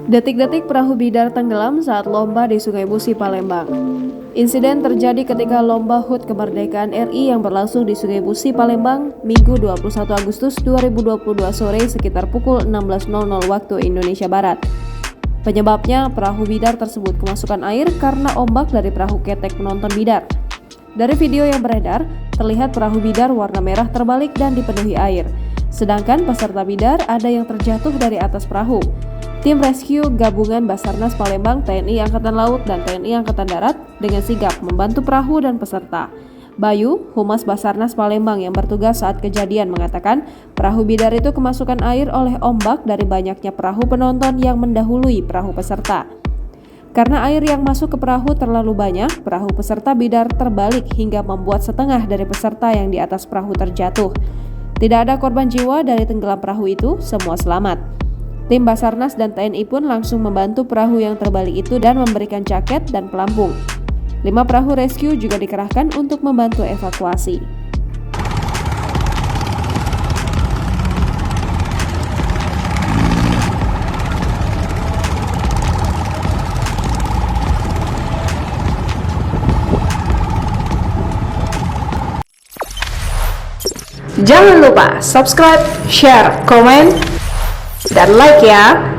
Detik-detik perahu bidar tenggelam saat lomba di Sungai Musi, Palembang. Insiden terjadi ketika lomba HUT Kemerdekaan RI yang berlangsung di Sungai Musi, Palembang, Minggu 21 Agustus 2022 sore sekitar pukul 16.00 waktu Indonesia Barat. Penyebabnya, perahu bidar tersebut kemasukan air karena ombak dari perahu ketek penonton bidar. Dari video yang beredar, terlihat perahu bidar warna merah terbalik dan dipenuhi air. Sedangkan peserta bidar ada yang terjatuh dari atas perahu. Tim rescue gabungan Basarnas Palembang, TNI Angkatan Laut, dan TNI Angkatan Darat dengan sigap membantu perahu dan peserta. Bayu, Humas Basarnas Palembang yang bertugas saat kejadian mengatakan perahu bidar itu kemasukan air oleh ombak dari banyaknya perahu penonton yang mendahului perahu peserta. Karena air yang masuk ke perahu terlalu banyak, perahu peserta bidar terbalik hingga membuat setengah dari peserta yang di atas perahu terjatuh. Tidak ada korban jiwa dari tenggelam perahu itu, semua selamat. Tim Basarnas dan TNI pun langsung membantu perahu yang terbalik itu dan memberikan jaket dan pelampung. 5 perahu rescue juga dikerahkan untuk membantu evakuasi. Jangan lupa subscribe, share, komen, dan like ya.